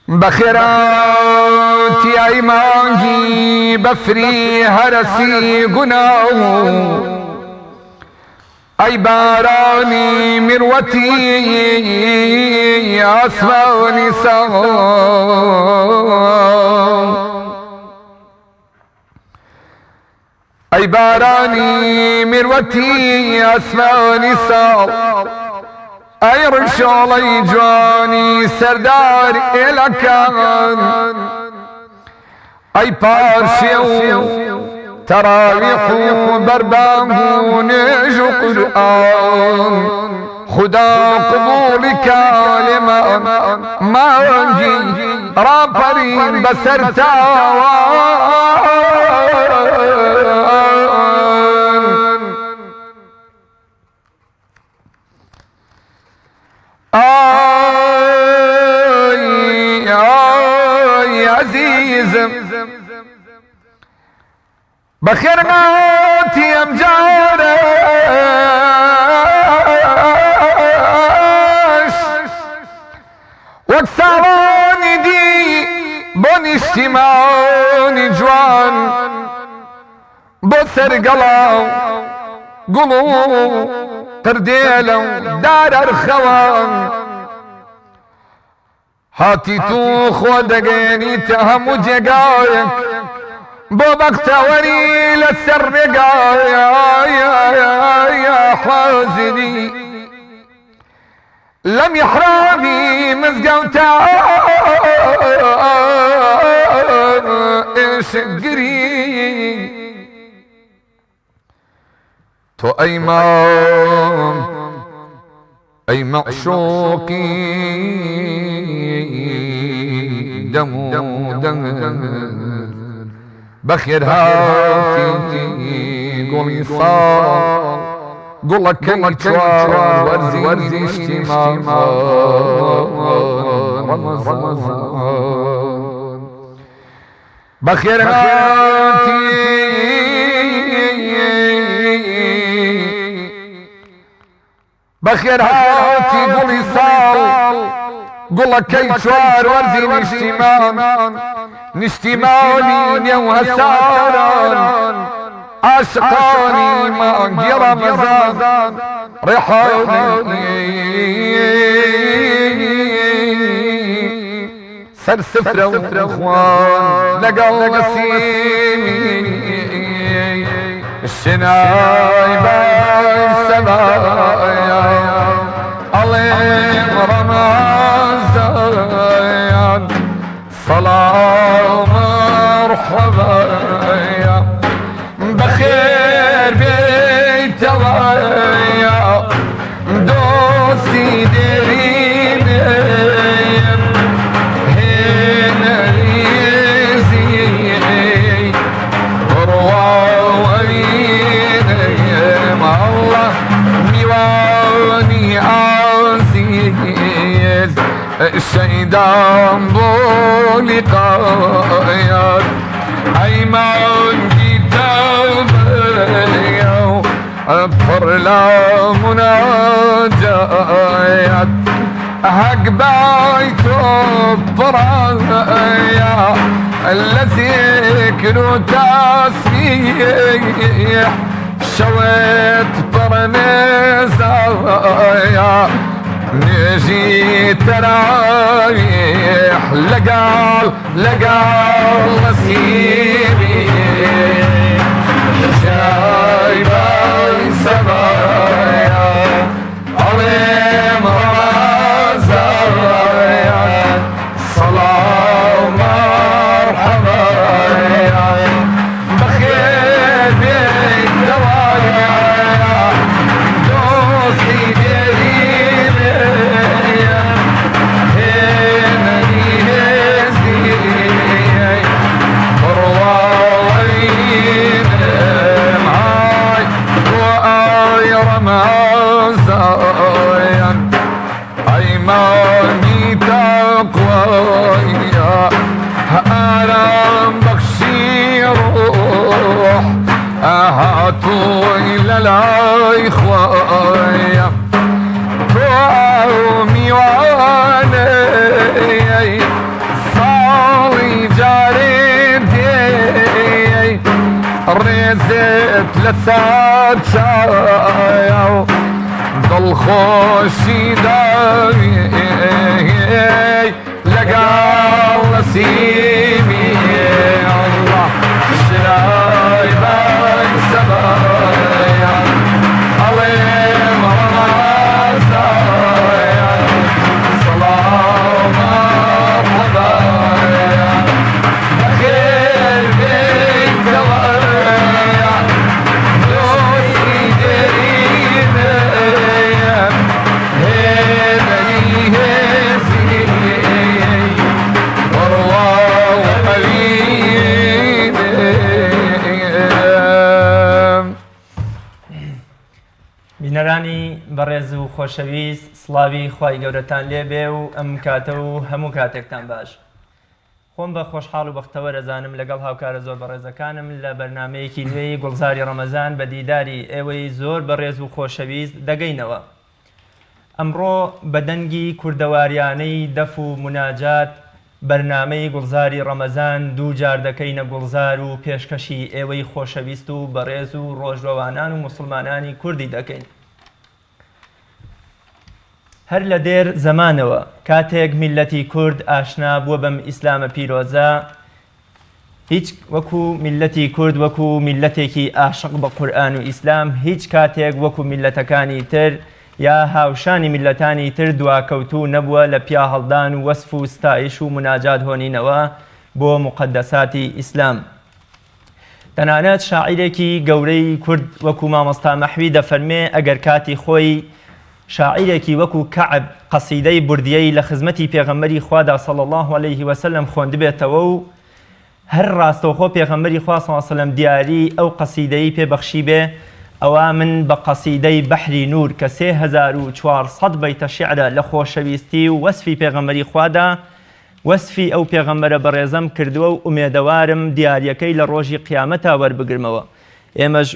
بخيراتي اي مانجي بفري هرسي قناه اي باراني مروتي اسمعني اي باراني مروتي اسمعني اي رشالي جواني سردار الكان اي بارشيو تراويح برباه نجو قرآن خدا قبول كلمة ما نجي رابرين بسرتاوان آي عزيز بخيراتي امجارش وكسراني دي بني اجتماعي جوان بسر قلاو قلو قرديلو دار ارخوان هاتي تو خودقيني تهم جقايك بوبك توري للسر يا حازني لم يحرامي مزقوتا ايش قري تو اي معشوقي دمو بخير هاتي قولي صار قولك كي شوار ورزي اجتماع رمضان بخير هاتي بخير هاتي قولي صار قولك كي شوار ورزي اجتماع نشتماني وهساران عاشقاني ما انجي رمضان ريحاني سر سفرة واخوان لقوا نسيمي الشنايبة السمايا عليهم رمضان صلاة مرحبا يا بخير بيت يا دوسي دريم هنا ريزي رواوين مع الله ميواني عزيز الشيطان بولقايات ايمان كتابي اطفر لا مناجات حق بايت برايا الذي كنوا تسبيح شويت برنزايا نجي ترايح لقال نصيبي جايبة سمايا عليم رمضان صلاة مرحبا بخير بيت دوايا دوستي ايماني تقوايا انا بخشي روح هاتوا الى الاخوايا قومي وانا لسات شايو ضل خوشي داوي لقى نسيمي الله شرايبا السبايا عليم رمضايا صلاة مرحبايا خير بيك دوايا دوسي قريبة هيبني هزي والله حبيبي بینەرانی بەڕێز و خۆشەویست سڵاوی خوای گەورەتان لێبێ و ئەم کاتە و هەموو کاتێکتان باش. خۆم بە خۆشحاڵ و بەختەوە دەزانم لەگەڵ هاوکارە زۆر بەڕێزەکانم لە بەرنامەیەکی نوێی گوڵزاری ڕەمەزان بە دیداری ئێوەی زۆر بەڕێز و خۆشەویست دەگەینەوە. ئەمڕۆ بە دەنگی کوردەواریانەی دەف و مناجات بەرنامەی گوڵزاری ڕەمەزان دوو جار دەکەینە گوڵزار و پێشکەشی ئێوەی خۆشەویست و بەڕێز و ڕۆژڕەوانان و موسڵمانانی کوردی دەکەین. هەر لە دێر زەمانەوە کاتێک میلەتی کورد ئاشنا بووە بەم ئیسلامە پیرۆزە، هیچ وەکو میلەتی کورد وەکو میلەتێکی ئاشق بە قورئان و ئیسلام هیچ کاتێک وەکو میلەتەکانی تر یا هاوشانی میلەتانی تر دواکەوتوو نەبووە لە پیا هەڵدان و وەسف و ستایش و مناجات هۆنینەوە بۆ مقدساتی ئیسلام. تەنانەت شاعیرێکی گەورەی کورد وەکو مامۆستا مەحوی دەفەرمێ ئەگەر کاتی خۆی شاعیرێکی وەکو کەعب قەسیدەی بوردیەی لە خزمەتی پێغەمبەری خوادا صلی الله عليه وسلم خوێندبێتەوە و هەر ڕاستەوخۆ پێغەمبەری خوا صلی الله عليه وسلم دیاری ئەو قەسیدەی پێبەخشی بێ، ئەوە من بە قەسیدەی بەحری نور کە 3400 بەیتە شیعرە لە خۆشەویستی و وەسفی پێغەمبەری خوادا وەسفی ئەو پێغەمبەرە بەڕێزەم کردووە و ئومێدەوارم دیاریەکەی لە ڕۆژی قیامەتا وەربگرمەوە. ئێمەش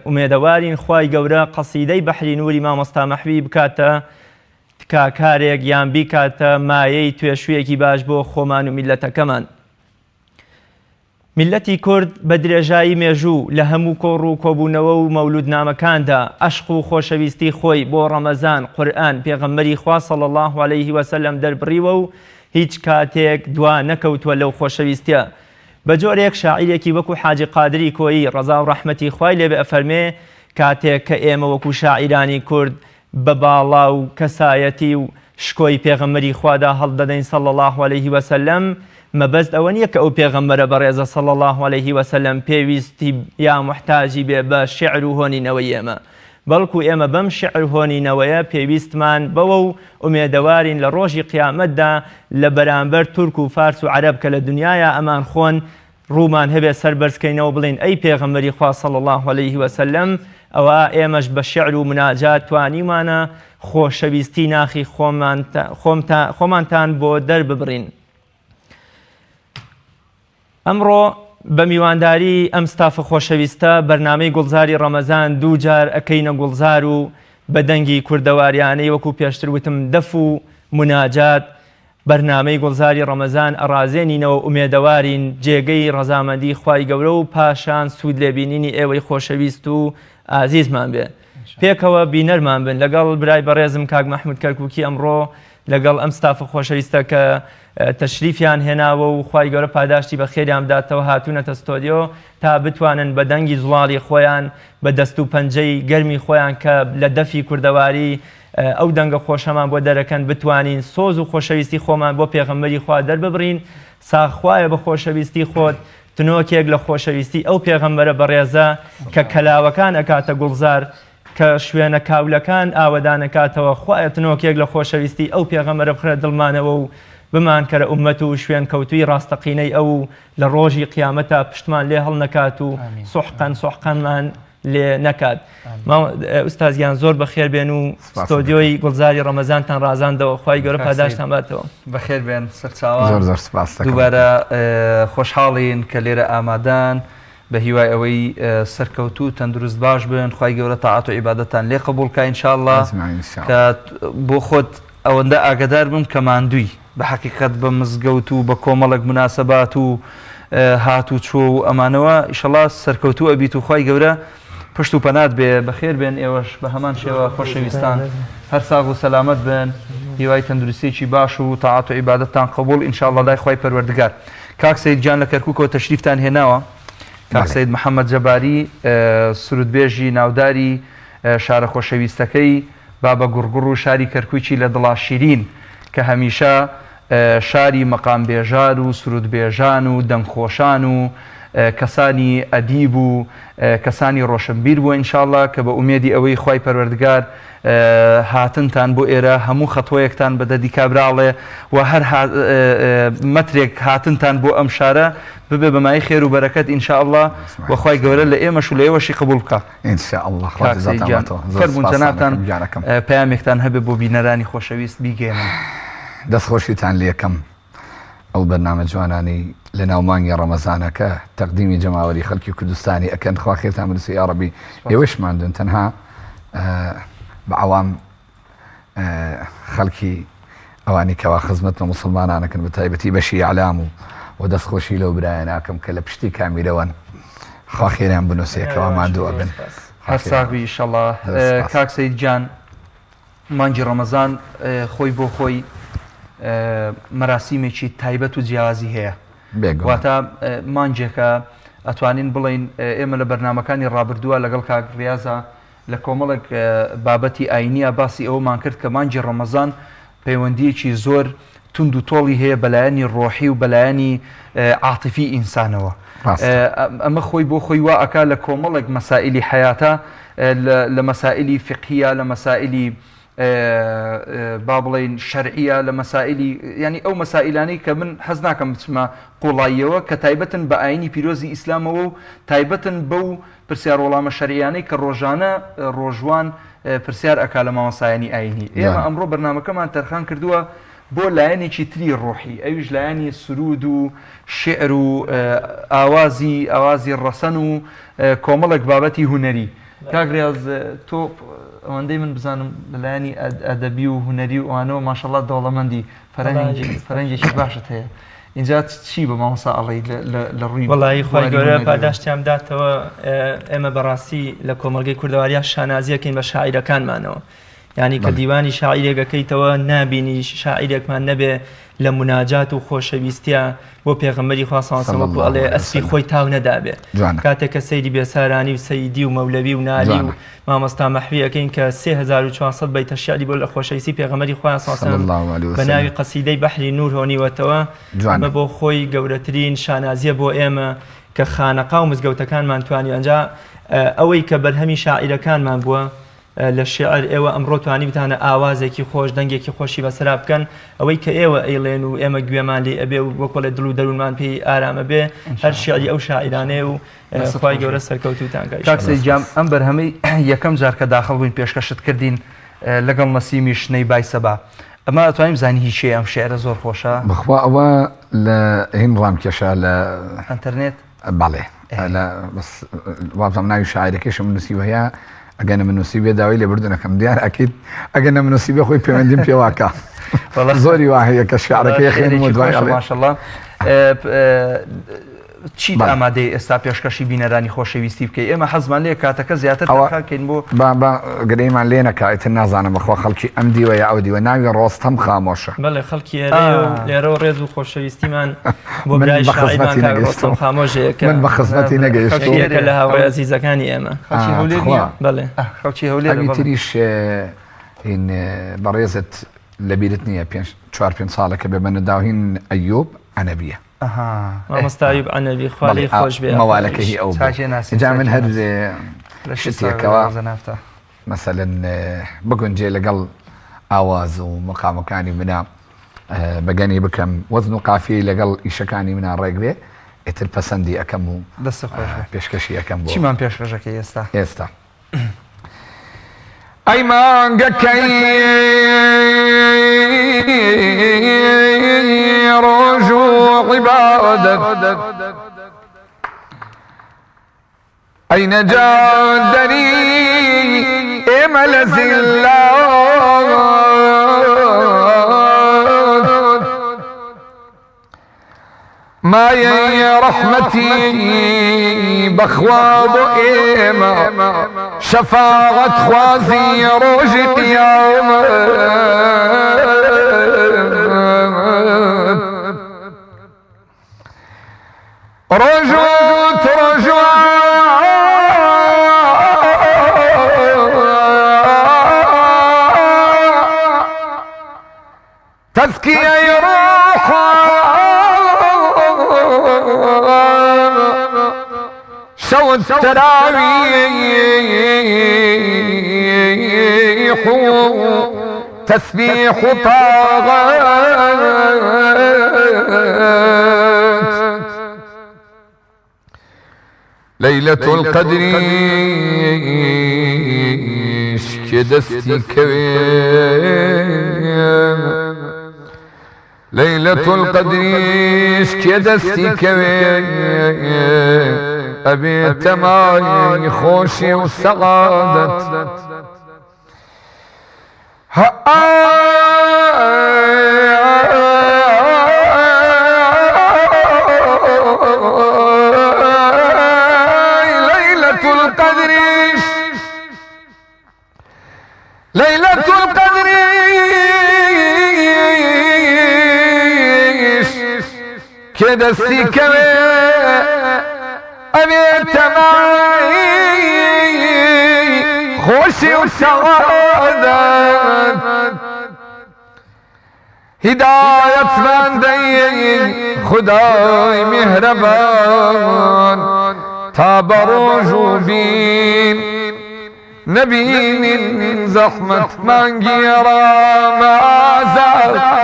ئومێدەوارین خوای گەورە قەسیدەی بەحری نوری مامۆستا مەحوی بکاتە تکاکارێک یان بیکاتە مایەی توێشوویەکی باش بۆ خۆمان و میلەتەکەمان. میلەتی کورد بە درێژایی مێژوو لە هەموو کۆڕ و کۆبوونەوە و مەولودنامەکاندا عەشق و خۆشەویستی خۆی بۆ ڕەمەزان، قورئان، پێغەمبەری خوا صلی الله عليه وسلم دەربڕیوە و هیچ کاتێک دوا نەکەوتووە لەو خۆشەویستیە. بە جۆرێک شاعیرێکی وەکو حاجی قادری کۆیی ڕەزا و ڕەحمەتی خوای لێبێ ئەفەرمێ کاتێک کە ئێمە وەکو شاعیرانی کورد بە باڵا و کەسایەتی و شکۆی پێغەمبەری خوادا هەڵدەدەین صلی الله عليه وسلم، مەبەست ئەوە نییە کە ئەو پێغەمبەرە بەڕێزە صلی الله عليه وسلم پێویستی یا محتاجی بێ بە شعر و هۆنینەوەی ئێمە، بەڵکو ئێمە بەم شعر هۆنینەوەیە پێویستمان بەوە و ئومێدەوارین لە ڕۆژی قیامەتدا لە بەرامبەر تورک و فارس و عەرەب کە لە دنیاە ئەمان خۆن ڕوومان هەبێ سەربەرزکەینەوە بڵین ئەی پێغەمبەری خوا صلی الله عليه وسلم، ئەوە ئێمەش بە شعر و مناجات توانیمانە خۆشەویستی ناخی خۆمانتان بۆ دەرببڕین. ئەمڕۆ بە میوانداری ئەم ستافە خۆشەویستە بەرنامەی گوڵزاری ڕەمەزان دوو جار ئەکەینە گوڵزار و بە دەنگی کوردەواریانەی وەکو پێشتر وتم دەف و مناجات بەرنامەی گوڵزاری ڕەمەزان ئەڕازێنینەوە ئومێدەوارین جێگەی ڕەزامەندی خوای گەورە و پاشان سوود لێبینینی ئێوەی خۆشەویست و ئازیزمان بێ. پێکەوە بینەرمان بن لەگەڵ برای بەڕێزم کاک مەحموود کەرکووکی ئەمڕۆ لەگەڵ ئەم ستافە خۆشەویستە کە تەشریفیان هێناوە و خوای گەورە پاداشتی بە خێریان بداتەوە هاتوونەتە ستۆدیۆ تا بتوانن بە دەنگی زوڵاڵی خۆیان بە دەست و پەنجەی گەرمی خۆیان کە لە دەفی کوردەواری ئەو دەنگە خۆشەمان بۆ دەرەکەن بتوانین سۆز و خۆشەویستی خۆمان بۆ پێغەمبەری خوا دەرببڕین. ساخوایە بە خۆشەویستی خۆت تنۆکێک لە خۆشەویستی ئەو پێغەمبەرە بەڕێزە کە کەلاوەکان ئەکاتە گوڵزار کە شوێنە کاولەکان ئاوەدانەکاتەوە، خوایە تنۆکێک لە خۆشەویستی ئەو پێغەمبەرە بخرە دڵمانەوە و بمان کەرە ئومەت و شوێن کەوتوی ڕاستەقینەی ئەو لە ڕۆژی قیامەتە پشتمان لێ هەڵ نەکات و سوحقانمان لێ نەکات. ئوستازیان زۆر بەخێر بێن و ستۆدیۆی گوڵزاری ڕەمەزانتان ڕازاندەوە، خوای گەورە پاداشتان باتەوە. بەخێر بێن سەرچاوان زۆر زۆر سپاس دەکەم. دووبارە خۆشحاڵین کە لێرە ئامادان بە هیوای ئەوەی سەرکەوتو تەندروست باش بن، خوای گەورە تاعات و عیبادەتان لێ قبوڵکە ئینشاءالله کە بۆ خۆت ئەوەندە ئاگدار بم کە ماندووی بە حەقیقەت بە مزگەوت و بە کۆمەڵک مناسەبات و هات و چۆ و ئەمانەوە ئیشەڵا سەرکەوتو ئەبیت و خوای گەورە پشت و پەنات بێ بەخێر بێن ئێوەش بە هەمان شێوە خۆشەویستان هەر ساغ و سەلامەت بن هیوای تەندروستیی باش و تاعات و عیبادەتتان قبول ئینشاءڵڵا لای خی پەروەردگار. کاک سەید گیان لە کەرکووکەوە تەشریفتان هێناوە کاک سەید محەممەد جەباری سرودبێژی ناوداری شارە خۆشەویستەکەی بابە گوڕگوڕ و شاری کەرکووکی لە دڵا شیرین کە هەمیشە شاری مەقامبێژار و سرودبێژان و دەنگخۆشان و کەسانی ئەدیب و کەسانی ڕۆشنبیر بووە ئینشاءڵڵا کە بە ئومێدی ئەوەی خی پەروەردگار هاتنتان بۆ ئێرە هەموو خەتۆیەکتان بەدەدی کابراڵێ و هەر مەترێک هاتنتان بۆ ئەم شارە ببێ بەمای خێر و بەرەکەت ئینشاءڵڵا وەخوای گەورە لە ئێمەش و لە ئێوەشی قبول بکە فەرمونون جەنابتان پەیامێکتان هەبێ بۆ بینەرانی خۆشەویست بیگەێنن. دەستخۆشیتان لێکم ئەو بەرنامە جوانانی لە ناومانگی ڕەمەزانەکە تەقدیمی جەماوەری خەڵکی کوردستانی ئەکەن خوا خێرتان بنووسی یا ڕەبی ئێوەشماندون تەنها بەعوام خەڵکی ئەوانی کەوا خزمەت بە موسڵمانانەکەن بە تایبەتی بەشی عەلام و دەستخۆشی لەو برایە ناکەم کە لە پشتی کامیرەوەن خوا خێریان بنووسێکەوە مادووە بن هەر ساغبی ئینشاءڵڵا. کاک سەید گیان مانگی ڕەمەزان خۆی بۆ خۆی مەراسیمێکی تایبەت و جیاوازی هەیە واتە مانجێکە ئەتوانین بڵین ئێمە لە بەرنمەکانی ڕابردووە لەگەڵ کاک ڕیازە لە کۆمەڵێک بابەتی ئاینیە باسی ئەومان کرد کە مانجی ڕەمەزان پەیوەندیەکی زۆر تند و تۆڵی هەیە بەلایەنی ڕۆحی و بەلایەنی عاتیفی ئینسانەوە. ئەمە خۆی بۆ خۆی وا ئەکا لە کۆمەڵێک مەسائلی حیاتە لە مەسائلی فقهیە لە مەسائلی با بڵین شەرعیە لە مەسائلی ینی ئەو مەسائلانەی کە من حەز ناکەم بچمە قوڵاییەوە کە تایبەتن بە ئاینی پیرۆزی ئیسلامەوە و تایبەتن بەو پرسیار وەڵامە شەرعیانەی کە ڕۆژانە ڕۆژوان پرسیار ئەکا لە مامەسایانی ئاینی. ئێمە ئەمڕۆ بەرنامەکەمان تەرخان کردووە بۆ لایەنێکی تری ڕۆحی ئەویش لایەنی سرود و شعر و ئاوازی ڕەسەن و کۆمەڵێک بابەتی هونەری. کاک ڕیاز تۆ ئەوەندەی من بزانم لەلایەنی ئەدەبی و هونەری و ئەوانەوە ماشەڵڵا دەوڵەمەندی فەرەنجێکی باشت هەیە اینجا چی بە مامۆستا ئەڵێی لە ڕووی وەڵی خۆی گەورە پاداشتیان داتەوە ئێمە بەڕاستی لە کۆمەلگەی کوردەواریە شانازیەکەین بە شاعیرەکانمانەوە یعنی کە دیوانی شاعیرێکەکەیتەوە نابینی شاعیرێکمان نەبێ لە مناجات و خۆشەویستیە بۆ پێغەمبەری خوا صلی الله علیه و سلم ئەڵێ ئەسپی خۆی تاو نەدابێ کاتێک کە سەیری بێسارانی و سەیدی و مەولەوی و نالی و مامۆستا مەحوی ئەەکەین کە 3400 بەیتە شیعری بۆ لە خۆشەویستی پێغەمبەری خوا صلی الله علیه و سلم بە ناوی قەسیدەی بەحری نور هۆنیوەتەوە ئەمە بۆ خۆی گەورەترین شانازیە بۆ ئێمە کە خانەقا و مزگەوتەکانمان توانی ئەنجا ئەوەی کە بەرهەمی شاعیرەکانمان بووە لە شعر ئێوە ئەمڕۆ توانی بتانە ئاوازێکی خۆش دەنگێکی خۆشی بەسەرا بکەن ئەوەی کە ئێوە ئەیڵێن و ئێمە گوێمان لێ ئەبێ و وەکۆڵێ دڵ و دەروونمان پێی ئارامە بێ هەر شعری ئەو شاعیرانەیە و خوای گەورە سەرکەوتوتان کاک سەید گیان ئەم بەرهەمەی یەکەم جار کە داخڵ بووین پێشکەشت کردین لەگەڵ نەسیمی شنەی بای سەبا ئەمە ئەتوانین بزانین هیچ شێ ئەم شێعرە زۆر خۆشە بخوا ئەوە لە هین ڕامکێشە لە ئەنتەرنێت بەڵێ وابزانم ناوی شاعیرەکەشم نووسیوە هەیە ئەگەنە من نووسی بێ داوای لێ بردنەکەم دیار ئەکیت ئەگەنە من نووسی بێ خۆی پەیوەندیم پێواکە زۆری وا هەیە کە شیعرەکەی خوێنم دوای ماشەڵڵا. چیت ئامادەی ئێستا پێشکەشی بینەرانی خۆشەویستی بکەی ئێمە حەزمان لێ کاتەکە زیاتر تەخاکەین بۆ گرەیمان لێ نەکایتر نازانم بەخوا خەڵکی ئەم دیوەیە ئەو دیوە ناوی ڕۆستەم خامۆشە بەڵێ خەڵکی لێرەوە ڕێز و خۆشەویستیمان بۆ برای شاعیرمان کاک ڕۆستەم خامۆژەیە من بە خزمەتی نەگەیشتووە لە هاوڕێ عەزیزەکانی ئێمە بەڵێ خەڵکی هەولێر ئەوی تریش بەڕێزت لەبیرت نییە 4-5 ساڵەکە بێ بەنەداوهین ئەیوب عەنەبیە مامۆستا ئەیوب عەنەبی خوا لێی خۆش بێ مەوالەکەی ئەو جا من هەر شتێکەوە مەسەلەن بگونجێ لەگەڵ ئاواز و مقامەکانی منە بەگەنی بکەم وەزن و قافیەی لەگەڵ ئیشەکانی منە ڕێک بێ ئیتر پەسەندی ئەەکەم و پێشکەشی ئەەکەم بۆ چیمان پێشکەشەکەی ئێستا ئەی مانگەکەی ڕۆژ و عیبادەت ئەی نەجادەری ئێمە لە زیلات ما يا رحمتي بخواب إيما شفاعة خوازي روج قيامة رجوت تزكية يروح شو التراويح تسبيح طاغات ليلة القدر شكدستي كوين ليلة القدر شكدستي كوين أبي تماي خوشي وسعادة ليلة القدر كده السكوي أبيت معي خوشي وسعادة هداية من دين خداي مهربان تابرو بين نبي من زحمة مانجي رامازا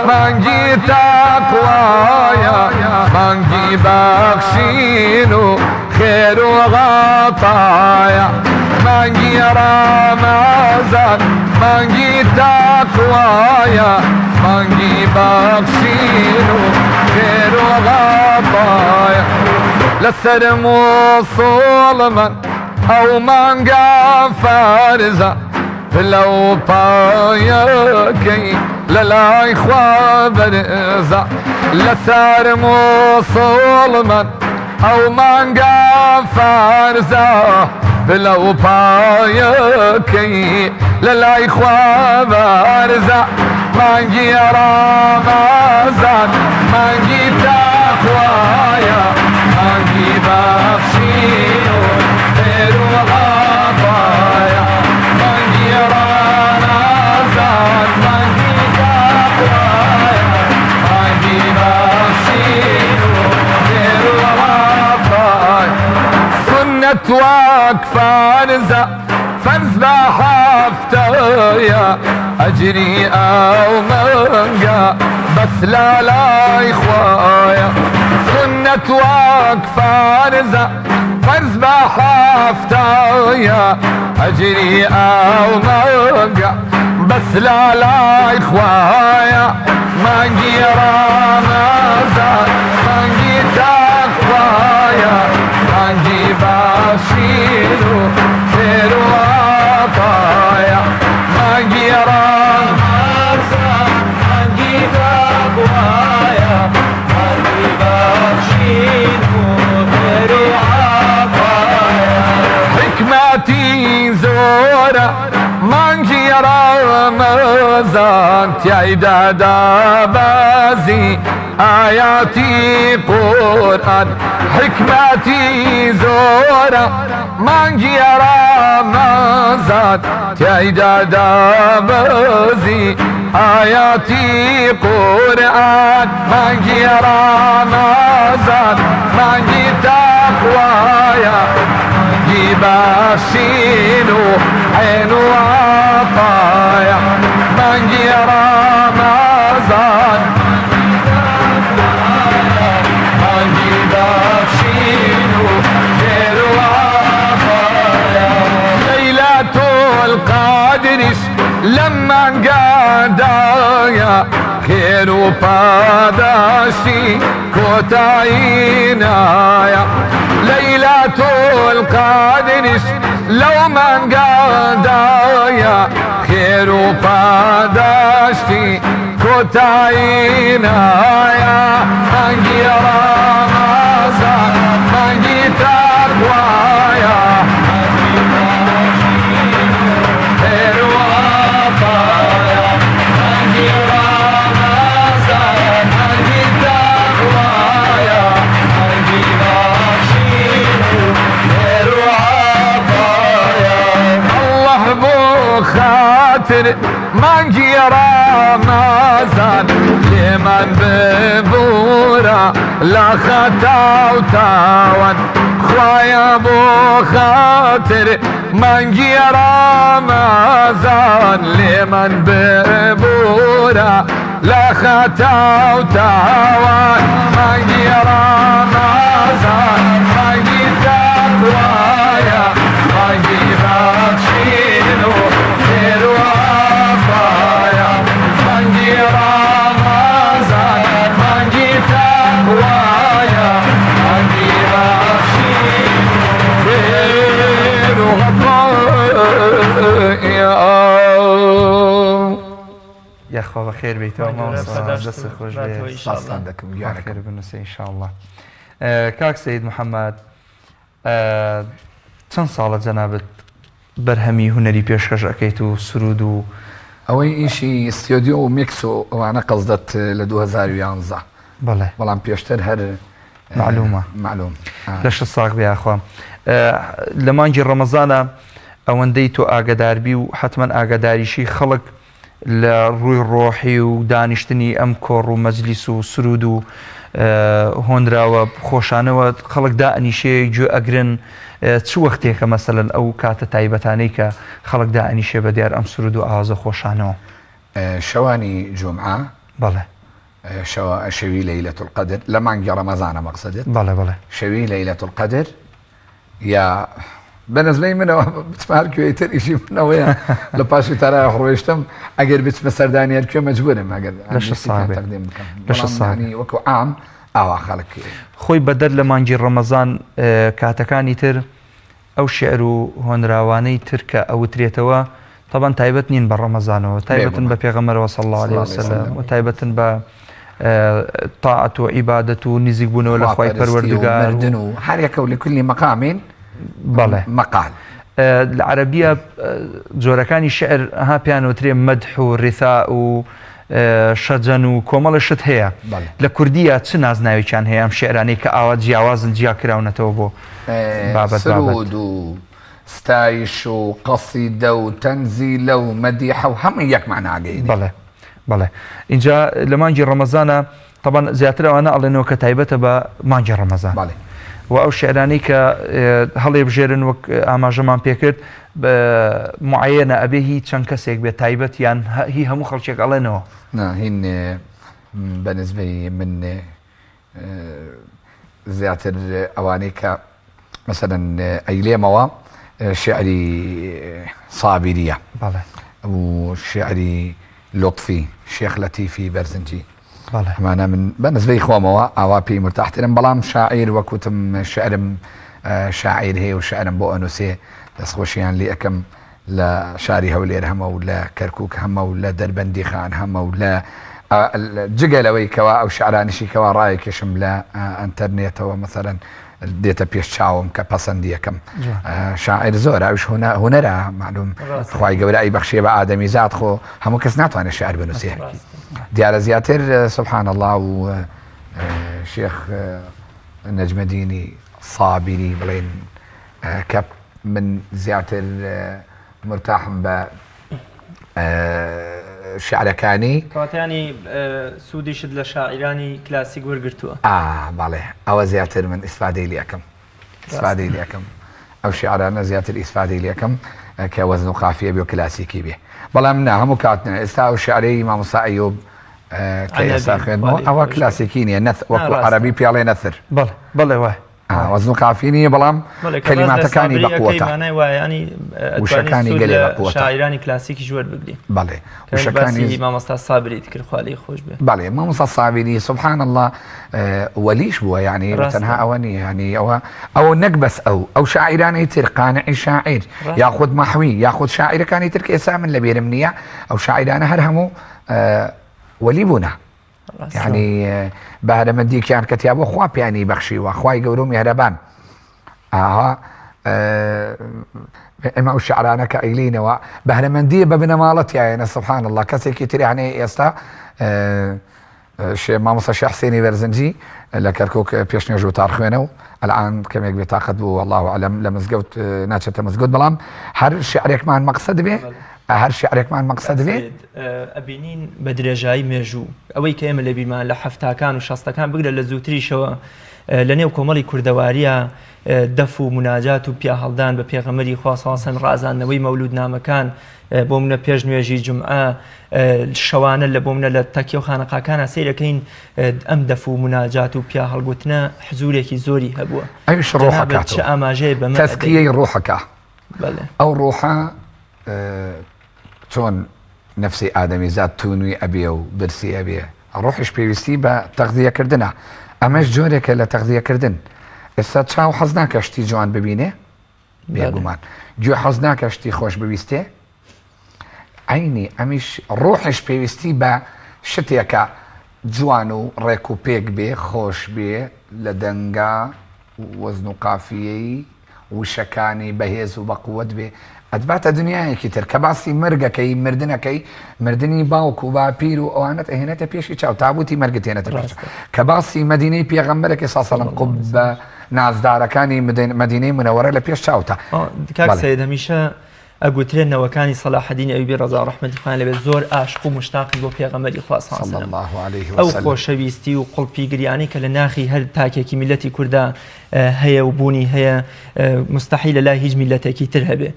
مانجي تقوايا مانجي بخشينو خير وغطايا مانجي رامازا مانجي تقوايا مانجي بخشينو خير وغطايا لسر موصول من او مانجا فارزة لو بايكي للا اخوة برزة لسار موصول من او مانجا فارزة لو بايكي للا اخوة برزة مانجي رمضان مانجي تقوايا مانجي بخشينو خير وغطايا مانجي رمضان مانجي تقوايا مانجي بخشينو خير وغطايا سنة وكفارزة فانزبح افتايا اجري او منقى بس لا اخوايا سنة وكفارزة فانزبح افتايا اجري او منقى بس لا اخوايا مانجي رمضان مانجي تقوايا مانجي بشيرو خير وعطايا مانجي رمضان مانجي تقوايا مانجي بشيرو خير وعطايا حكمتي زورة مانجي رمضان تعداد بازي آياتي قرآن حكمتي زورة مانجي رمضان تعداد بازي آياتي قرآن مانجي رمضان مانجي تقوايا مانجي باشينو عين وعطايا مانجي رمضان مانجي باشينو خير وعطايا ليلة القدر لما قادايا خير وباداشي كوتاينايا ليلة القدر لو من قادايا خير وباداشي كوتاينايا مانجي رمضان خاطر مانجي رمضان لمن ببورا لا خطا وتاوان خوايا بو خاطر مانجي رمضان لمن ببورا لا خطا وتاوان مانجي رمضان مانجي تقوايا مانجي بخشينو خير وعطايا مانجي رمضان مانجي تقوايا مانجي بخشينو خير وعطايا يا أخوة بخير بيتوا مامۆستا دەست خۆش بێ خێر بنووسێ ئینشاءالله. کاک سەید محەممەد چەند ساڵە جەنابەت بەرهەمی هونەری پێشکەش ئەەکەیت و سرود و ئەوەی ئیشی ستۆدیۆ و میکس و ئەوانە قەزدەت لە 2011 بەڵێ بەڵام پێشتر هەر معلوم لە 6 ساڵ بێخوا لە مانگی ڕەمەزانە ئەوەندەی تۆ ئاگداربی و حتمما ئاگداریشی خەڵک لە ڕووی ڕۆحی و دانیشتنی ئەم کۆڕ و مەجلیس و سرود و هۆنراوە خۆشانەوە خەڵک دائەنیشێ گوێ ئەگرن چ وەختێکە مەسەلەن ئەو کاتە تایبەتانەی کە خەڵک دائەنیشێ بە دیار ئەم سرود و ئاوازە خۆشانەوە شەوانی جومعە بەڵێ شەوی لەیلەت القەدر لە مانگی ڕەمەزانە مەقسەدت بەڵێ شەوی لەیلەت القەدر یا بەنزلەی منەوە بچمار کوێتر ئیشی منەوەیە لە پاشی تارای ڕۆیشتم ئەگەر بچمە سەردانیار کوێ مەجبورم ئەگەر لە ساڵی وەکو عام ئاوا خەڵک خۆی بەدەر لە مانگی ڕەمەزان کاتەکانی تر ئەو شێعر و هۆنراوانەی تر کە ئەوترێتەوە طبعاً تایبەت نین بە ڕەمەزانەوە تایبەتن بە پێغەمبەرەوە صلی الله علیه وسلم و تایبەتن بە طاعەت و عیبادەت و نزیک بوونەوە لە خوای پەروەردگار و هەر یەکە و لكل مقام بەڵێ مقال لە عەرەبیە جۆرەکانی شعر ها پێیانوترێ مەدح و ڕیثا و شەجەن و کۆمەڵە شت هەیە لە کوردیە چ نازناوێکیان هەیە ئەم شعرانەی کە ئاوا جیاوازن جیا کراونەتەوە بۆ سرود و ستایش و قەسیدە و تەنزیلە و مەدیحە و هەمووی یەک معناگەی بەڵێ اینجا لە مانگی ڕەمەزانە طبعاً زیاتر ئەوانە ئەڵێنەوە کە تایبەتە بە مانگی ڕەمەزان و ئەو شعرانەی کە هەڵێ بژێرن وەک ئاماژەمان پێکرد معەیەنە ئەبێ هی چەند کەسێک بێت تایبەت یان هی هەموو خەڵکێک ئەڵێنەوە هین بەنسبەی من زیاتر ئەوانەی کە مەسەلەن ئەیلێمەوە شعری صابریە و شعری لطفی شێخ لەتیفی بەرزنجی ئەمانە من بەنسبەی خۆمەوە ئاوا پێی مرتاحترم بەڵام شاعیر وەکوتم شعرم شاعیر هەیە و شعرم بۆ ئەنووسێ دەستخۆشییان لێ ئەەکەم لە شاری هەولێر هەمە و لە کەرکووک هەمە و لە دەربەندی خان هەمە و لە جگەلەوەی کەوا ئەو شعرانیشی کەوا ڕایەکێشم لە ئەنتەرنێتەوە مەسەرەن دێتە پێش چاوم کە پەسەندیەکەم شاعر زۆر ئەوش هونەرە معلوم خوای گەورە ئەی بەخشێ بە ئادەمی زات خۆ هەموو کەس ناتوانێت شعر بنووسێ دیارە زیاتر سبحان الله و شێخ نەجمەدینی صابری بڵێن کە من زیاتر مرتاحم بە شعرەکانی کاتیانی سوودیشت لە شاعرانی کلاسیک وەرگرتووە باڵێ ئەوە زیاتر من ئیسفادەی لێەکەم ئەو شعرانە زیاتر ئیسفادەی لێەکەم کە وەزن و قافیە بێ و کلاسیکی بێ بەڵام نا هەموو کاتنە ئێستا ئەو شعرەی مامۆستا ئەیوب کە ئێستا خوێنەوە ئەوە کلاسیکی نییە وەکو عەرەبی پیاڵێ نەثر بەڵێ وای وەزن و قافی نییە بەڵام کەلیماتەکانی بەقووەتە وشەکانی گەلێ بەقووەتە شاعرانی کلاسیکی ژوەر بگری بەڵێ وشەکانی مامۆستا سابری کرد خوا لێی خۆش بێ بەڵێ مامۆستا سابری سبحان الله وەلیش بووە یعنی تەنها ئەوە نیە یعنی ئەوە نەک بەس ئەو شاعرانی تر قانعی شاعر یاخود مەحوی یاخود شاعرەکانی تر کە ئێستا من لە بێرم نییە ئەو شاعرانە هەر هەموو وەلی بوونە يعني بەهرەمەندیکیان کە تیا بۆ خوا پیانی بەخشیوە خوای گەورە و میهرەبان ئێمە ئەو شعرانە کە ئەیلینەوە بەهرەمەندیە بە بنەماڵەتیایەنە سبحان الله کەسێکی تری هەنەیە ئێستا مامۆستا شێخ حسێنی بەرزنجی لە کەرکووک پێشنێژ و تار خوێنە و الان کەمێک بێتاقەت بوو والله ئەعلەم لە مزگەوت ناچێتە مزگەوت بەڵام هەر شعرێکمان مەقسەد بێ هەر شعرێکمان مەقسەد بێ ئەبینین بە درێژایی مێژوو ئەوەی کە ئێمە لە بیرمان لە حەفتاکان و شەستەکان بگرە لە زووتریشەوە لە نێو کۆمەڵی کوردەواریە دەف و مناجات و پیا هەڵدان بە پێغەمبەری خوا صلی الله علیه و سلم ڕازاندنەوەی مەولودنامەکان بۆ منە پێش نوێژی جومعە شەوانە لە بۆ منە لە تەکیە و خانەقاکانە سەیرەکەین ئەم دەف و مناجات و پیا هەڵگوتنە حزورێکی زۆری هەبووە ئەویش ڕۆحەکە چه ئاماژەیە بەمە تەسکیەی ڕۆحەکە ئەو ڕۆحە چۆن نفسی ئادەمی زاد تونوی ئەبێ و برسی ئەبێ ڕۆحش پێویستی بە تەغذیەکردنە ئەمەش جۆرێکە لە تەغذیەکردن ئێستا چاو حەز ناکە شتی جوان ببینێ بێگومان گوێ حەز ناکە شتی خۆش بویستێ عینی ئەمیش ڕۆحش پێویستی بە شتێکە جوان و ڕێک و پێک بێ خۆش بێ لە دەنگا وەزن و قافیەی وشەکانی بەهێز و بەقووەت بێ ئەدباتە دنیایەکی تر کە باسی مرگەکەی مردنەکەی مردنی باوک و باپیر و ئەوانەت ئەهێنێتە پێشی چاو تابوتی مەرگت هێنێتە پێش کە باسی مەدینەی پێغەمبەرێکی ساسەڵم قوب بە نازدارەکانی مەدینەی منەوەرە لە پێش چاوتە کاک سەید هەمیشە ئەگوترێنەوەکانی سەلاح الدین ئەیوبی ڕەزا ڕەحمەتی خوایان لەبێت زۆر عاشق و مشتاقی بۆ پێغەمبەری خوا صلی الله علیه و سلم ئەو خۆشەویستی و قوڵپیگریانی کە لە ناخی هەر تاکێکی میلەتی کووردا هەیە و بوونی هەیە مستحیلە لای هیچ میلەتێکی تر هەبێ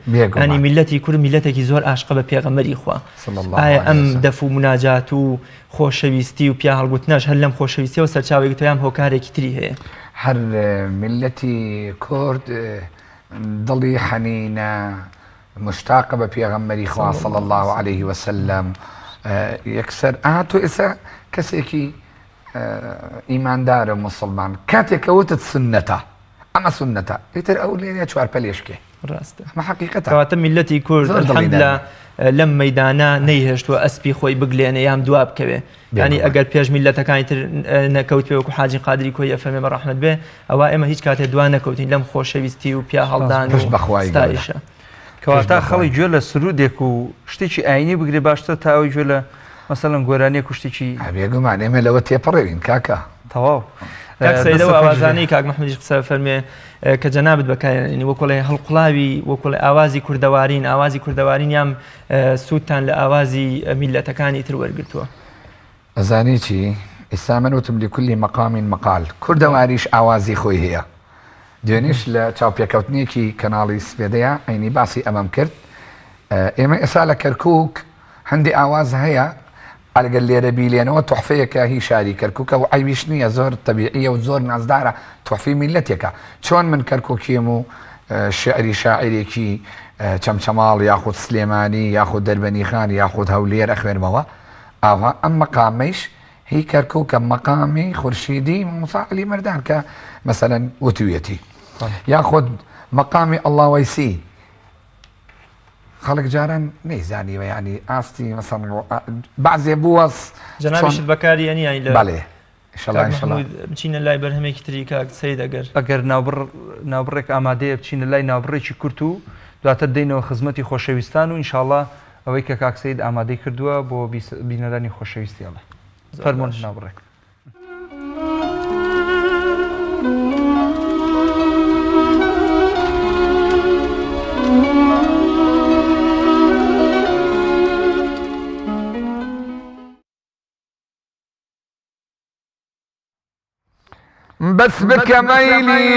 ینی میلەتی کورد میلەتێکی زۆر عاشق بە پێغەمبەری خوا ئایا ئەم دەف و مناجات و خۆشەویستی و پیا هەڵگوتنەش هەر لەم خۆشەویستیەوە سەرچاوێکی تۆیان هۆکارێکی تری هەیە هەر میلەتی کورد دڵی حەنینە مشتاق بە پێغەمبەری خوا صلی الله علیه و سلم یەکسەر ئاتۆ ئێستا کەسێکی ئیماندارە مسلمان کاتێکە وتت سنەتە ئەمە سنەتە ئیتر ئەو لێرە چوار پەلێشکێ ڕاستە ئەمە حەقیقەتە کەواتە میلەتی کورد الحەمدوللا لەم مەیدانە نەیهێشتووە ئەسپی خۆی بگلێنێ یان دوا بکەوێ ینی ئەگەر پێش میلەتەکانی تر نەکەوت پێ وەکو حاجی قادری کۆی ئەفەرمێ بە ڕەحمەت بێ ئەوە ئێمە هیچ کاتێ دوا نەکەوتین لەم خۆشەویستی و پیا هەڵدان و ستایشە کەواتە خەڵی گوێ لە سرودێک و شتێکی ئاینی بگرێ باشتر تاوی گوێ لە مەسەڵەن گۆرانیەک و شتێکی بێگومان ئێمە لەوە تێپەڕێوین کاکە تەواو کاک سەیدەوە ئاوازانەی کاک مەحمەدیش قسە فەرمێ کە جەنابەت بەکارهێنی وەکوڵێ هەڵقڵاوی وەکوڵێ ئاوازی کوردەوارین ئاوازی کوردەوارین یام سوودتان لە ئاوازی میلەتەکانی تر وەرگرتووە ئەزانی چی ئێستا من وتم لكل مقام مقال کوردەواریش ئاوازی خۆی هەیە دوێنێش لە چاوپێکەوتنیەکی کەناڵی سپێدەیە ئەینی باسی ئەمەم کرد ئێمە ئێستا لە کەرکووک هەندی ئاواز هەیە ئەگەر لێرە بیلێنەوە تۆحفەیەکە هی شاری کەرکووکە و ئەویش نییە زۆر تەبیعیە و زۆر نازدارە تۆحفەی میلەتێکە چۆن من کەرکووکیم و شعری شاعرێکی چەمچەماڵ یاخود سلێمانی یاخود دەربەنی خان یاخود هەولێر ئەخوێنمەوە ئاوا ئەم مەقامەیش هی کەرکووکە مەقامی خورشیدی موسا عەلی مەردان کە مثلا وتویەتی یاخود مەقامی ئەڵڵا وەیسی خەڵک جاران نەیزانیوە ینی ئاستی مەسەڵ بەعزێ بووە جەنابیشت بەکاری ئەنی بەڵێ بچینە لای بەرهەمێکی تری کاک سەید ئەگەر ناوبڕێک ئامادەیە بچینە لای ناوبڕێکی کورت و دواتر دێنەوە خزمەتی خۆشەویستان و ئینشاءڵڵا ئەوەی کە کاک سەید ئامادەی کردووە بۆ بینەرانی خۆشەویستیاڵە فەرمۆن ناوبڕێک بس بك ميلي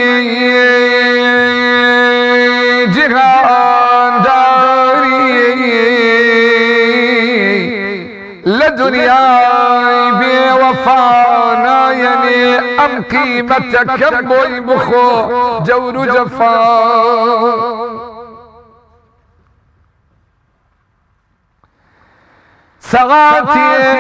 جهان داري لدنياي بوفانا يعني أم قيمتك بوي بخو جور جفا سغاتي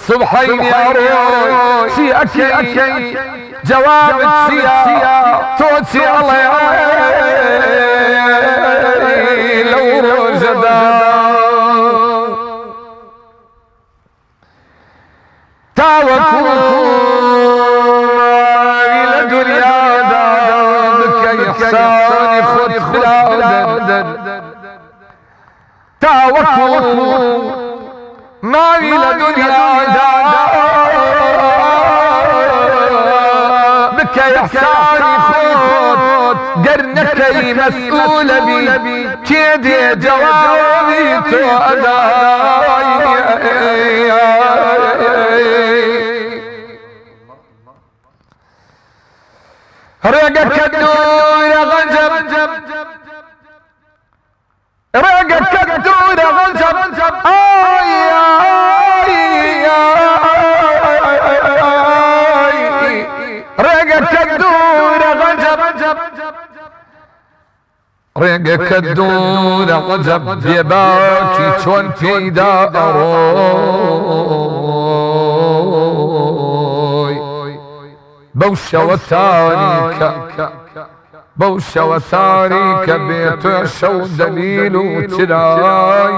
صبحين يا روشي أكي جواب السيا توتي الله لو رجدا تاوى يخساني خد برادر تاوكو ما إلى دنيا بك يحساني خد قرنكي مسؤولة بي كيدي جوابي تؤداي رقك الدور غنجب رقك الدور غنجب رقك الدور غنجب رقك الدور غنجب بيباكي شون في داروي بوشة وتاريك بيت شو دليل وتراي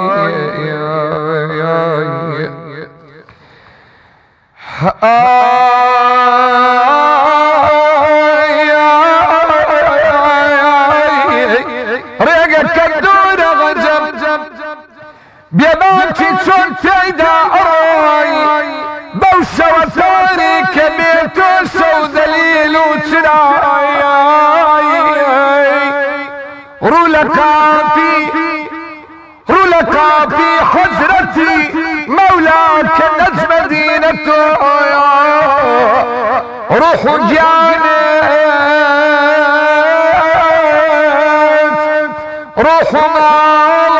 ريقك الدور غجب بيباكي شون تيدا أراي بوشة وتاريك بيت شو دليل وتراي رولك في حجرتي مولاك النجم دينته روح جانت روح مالت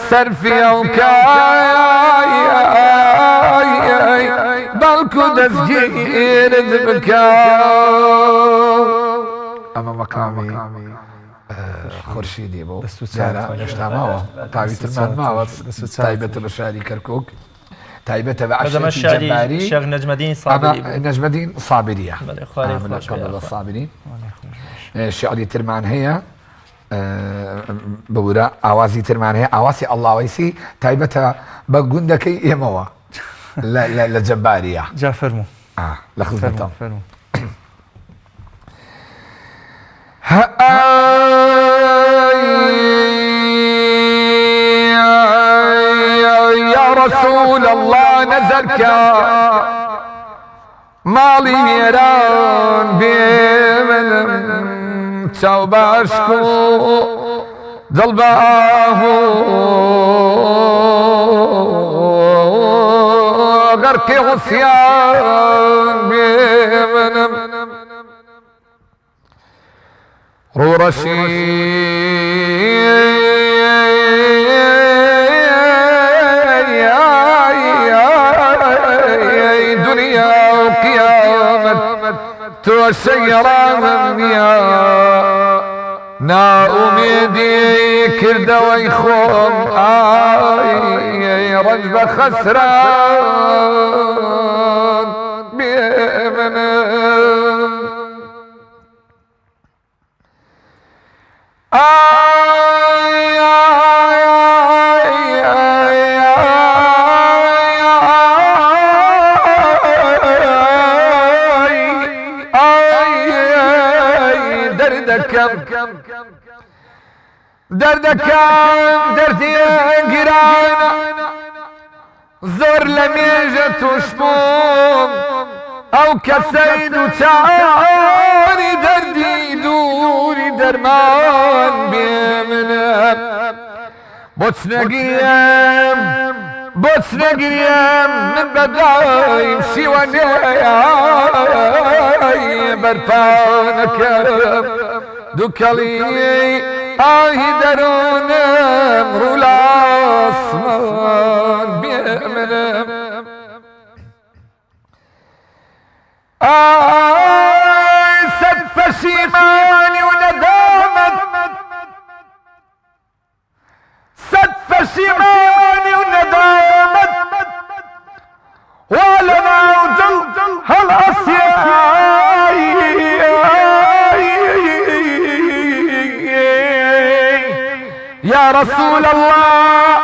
سرفي وكاي بالكو دزجير دبكاو اما مقامي خورشیدی بۆ هێشتا ماوە تاویترمان ماوە تایبەتە بە شاری کەرکووک تایبەتە بە عەشێتی جەباری شێخ نەجمەدین سابریە سابری شیعری ترمان هەیە بەورە ئاوازی ترمان هەیە ئاواسی ئەڵڵاوەیسی تایبەتە بە گوندەکەی ئێمەوە لە جەباریە جا فەرموو لە خزمەتەوە يا رسول الله نزلك مالي ميران بمن توباشكو ضلباه غرق غصيان بمن رورشي دنيا وقيامة توسيرا يا نا أميدي كرد ويخوم رجب خسران بمن دردكم دردي قرانا زور لميجة وشبوم او كسيد وشعاري دردي دوري درمان بيمنام بوتنا قيام من بدايم سواني بربانك دوكالي درونم رول آسمان بيمنم ست پشیمانی و ندامت ست پشیمانی و ندامت ولنا وجل هل يا رسول الله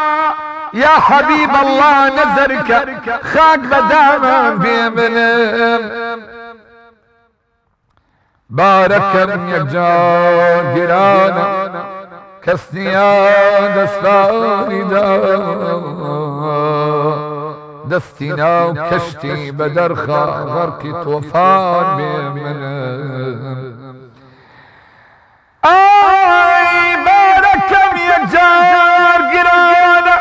يا حبيب الله نزرك خاك بداما بيمنم باركم يجار قرانا كسنيا دستاني دا دستنا وكشتي بدرخا غرقي طوفان بمن آي باركم يجار قرانا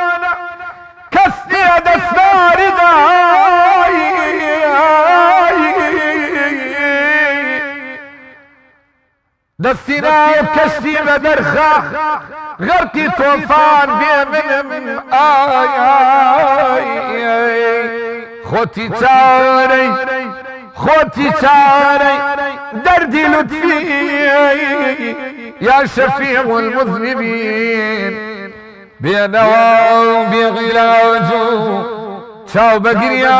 كسنيا دستاني دا دستنا وكشتي بدرخا غرقي طوفان بمن خوتي تاري دردي لطفي يا شفيع المذنبين بينوى بغلاجه شاو بقريا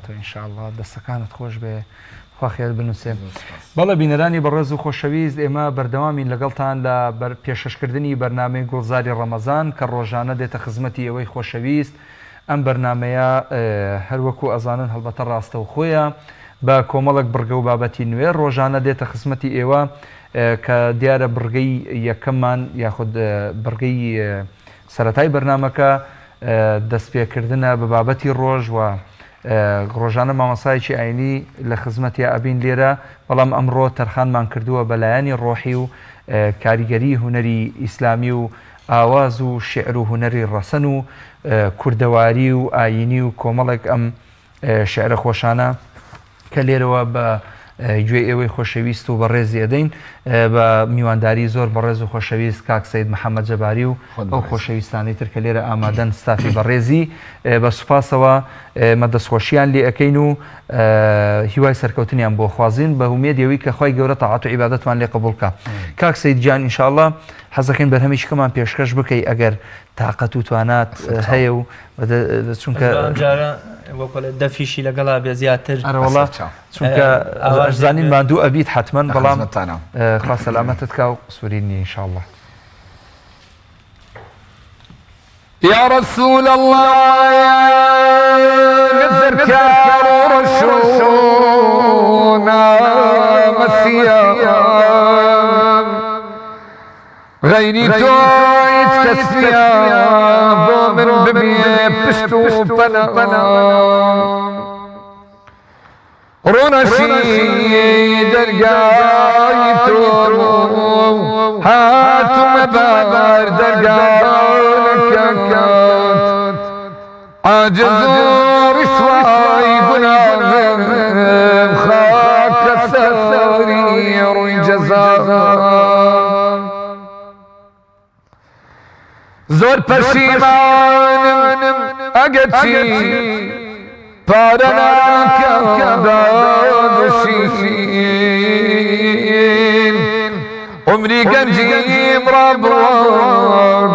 ان شاء الله دەستەکانت خۆش بێ خوا خێر بنووسێ. بەڵێ بینەرانی بەڕێز و خۆشەویست، ئێمە بەردەوامین لەگەڵتان لە پێشکەشکردنی بەرنامەی گوڵزاری ڕەمەزان کە ڕۆژانە دێتە خزمەتی ئەوەی خۆشەویست. ئەم بەرنامەیە هەروەکو ئەزانن هەڵبەتە ڕاستە و خۆیە بە کۆمەڵک بڕگە و بابەتی نوێ ڕۆژانە دێتە خزمەتی ئێوە کە دیارە بڕگەی یەکەممان یاخود بڕگەی سەرەتای بەرنامەکە دەستپێکردنە بە بابەتی ڕۆژ و ڕۆژانە مامەسایکی ئاینی لە خزمەتی ئەبین لێرە، بەڵام ئەمڕۆ تەرخانمان کردووە بەلایەنی ڕۆحی و کاریگەری هونەری ئیسلامی و ئاواز و شعر و هونەری ڕەسەن و کوردەواری و ئاینی و کۆمەڵێک ئەم شعرە خۆشانە کە لێرەوە بە گوێ ئێوەی خۆشەویست و بەڕێزی ئەدەین بە میوانداری زۆر بەڕێز و خۆشەویست کاک سەید محەممەد جەباری و ئەو خۆشەویستانی تر کە لێرە ئامادەن ستافی بەڕێزی بە سوپاسەوە مەدەستخۆشییان لێ ئەەکەین و هیوای سەرکەوتنیان بۆ خوازین بە هومێدیەوەی کە خی گەورە تاعات و عیبادەتمان لێ قبولکە. کاک سەید گیان ئینشاءڵڵا حەزەکەین بەرهەمیشکەمان پێشکەش بکەی ئەگەر تااقەت و توانات هەیە و چونکە دەفیشی لەگەڵا بێ زیاتر ئەرەوەڵا چونکە ئەژزانین ماندوو ئەبیت حتمما بەڵام خوا سەلامەتت کا و سوورینی ئینشاءڵڵا. يا رسول الله نذكر رشونا مسيا غيري تويت كسيا بومن ببي بشتو بنا رونشي درقاي تورو هاتو مبار درقانك عاجز رسواي قناغم خاك سرير جزاء زور پشیمانم اگرچی پارنا کدادشین عمری گنجیم رب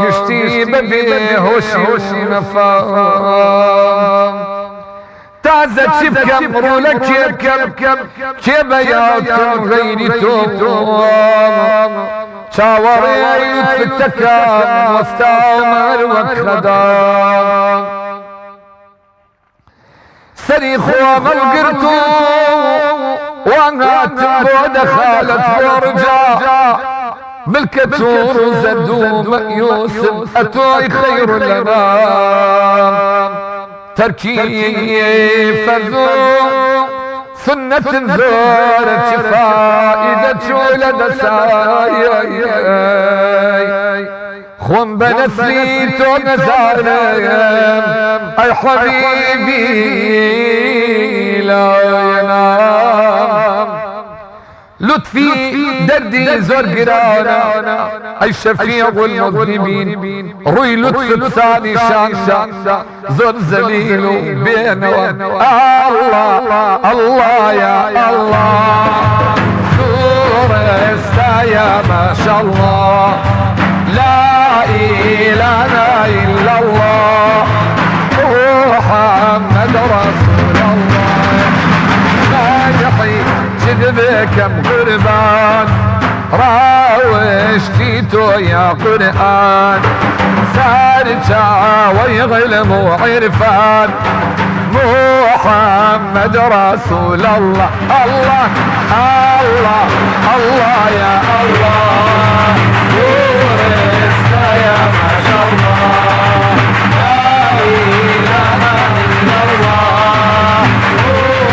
گشتی ببیهوشی نفام تازه چی بکم رولک کم چه بیاتم غیری تو شاوري لطف التكام واستعمر وكخدام سريخ وغل قرتو وانهاتم بود خالت برجا بالكتور زدو مأيوسم أتوي خير لنا تركي فرزو سنة زورت فائدة ولد ساي خون بنسلي تو نزارم اي حبيبي لا ينام لطفي دردي زور قرانا اي شفيع المذنبين روي لطف بساني شان زور زليل بينا الله الله يا الله نور يا ما شاء الله لا اله الا الله محمد رسول الله ناجحي جذبك غربان واشتيتو يا قرآن سارجا ويغلم وعرفان محمد رسول الله الله الله الله يا الله ورزقنا يا ما شاء الله لا إله إلا الله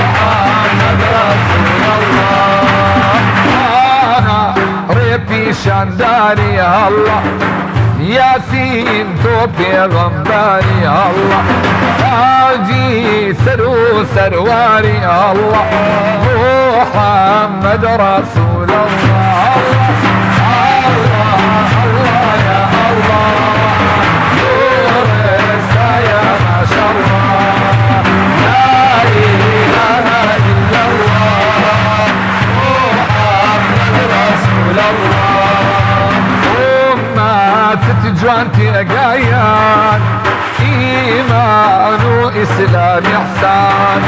محمد رسول الله أنا ربي شنداري يا الله ياسين تو پیغمبری الله تاجی سرو سرواری الله محمد رسول الله الله الله يا الله نورستا يا ما شاء الله لا إله إلا الله محمد رسول الله تتجوانتي أقايان إيمان وإسلام إحسان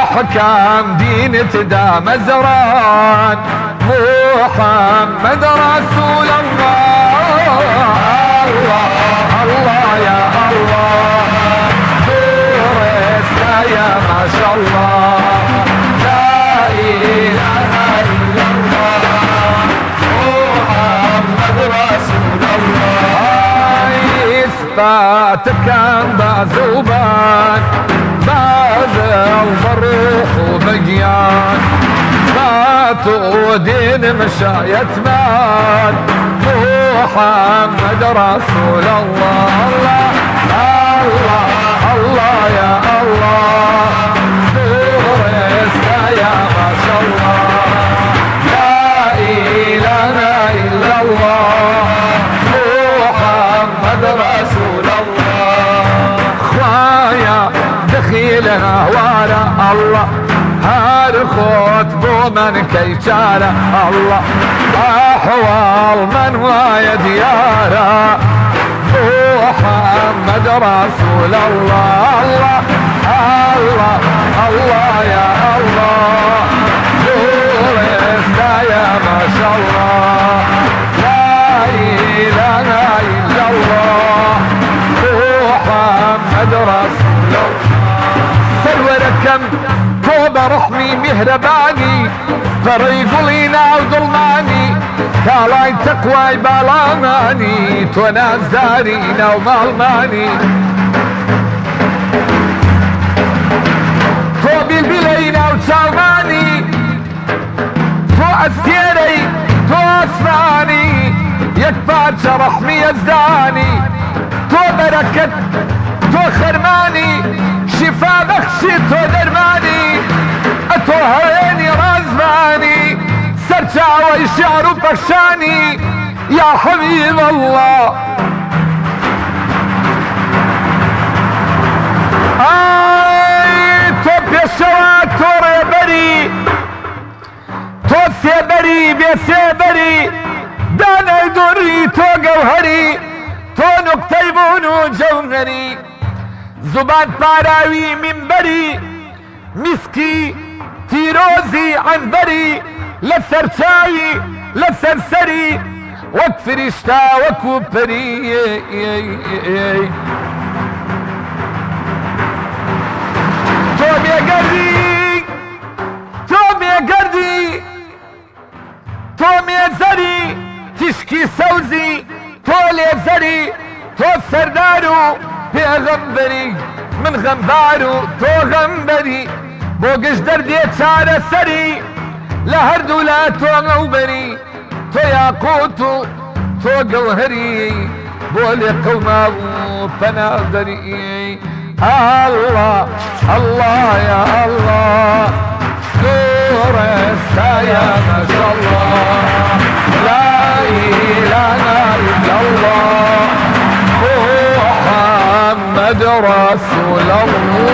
أحكام دين تدا مزران محمد رسول الله الله الله يا الله دورسنا يا ما شاء الله لا إله إلا الله محمد رسول إثباتك بعزوبان بعد الضروح وبقيان باتوا دين مشايتمان محمد رسول الله الله الله الله يا الله دورسنا يا ما شاء الله لا إله إلا الله محمد رسول الله خوايا دخيلها ورا الله هارخوت بومن كيشارة الله أحوال من ويا ديارة محمد رسول الله الله الله الله يا الله دورسنا يا ما شاء الله لا إله إلا الله محمد رسول الله سلوركم توبة رحمي مهرباني طريق لينا وظلماني كالاي تقوى بالاماني توناز دارينا ومالماني تو بالبلينا وشالماني تو أستيري تو أسماني يكفاك رحمي يزداني تو بركت تو خرماني شفا بخشي تو درماني اتو هيني رازماني سرچا ويشعر بخشاني يا حبيب الله تو بيشوات تو ريبري تو سيبري بيسيبري دانا يدوري تو جوهري تو نقطيبون وجوهري زبان باراوي منبري مسكي تيروزي عنبري لسرشاي لسرسري وكفرشتا وكوبري توم يا قردي توم يا قردي توم يا زري تشكي سوزي طول يا زري تو سردارو پیغمبری من غمبارو تو غمبری بوگش دردی چاره سری لهر دولا تو غوبری تو یاقوتو تو گوهری بولی قوما پنادری الله الله يا الله دورستا يا ما شاء الله لا إله إلا الله محمد رسول الله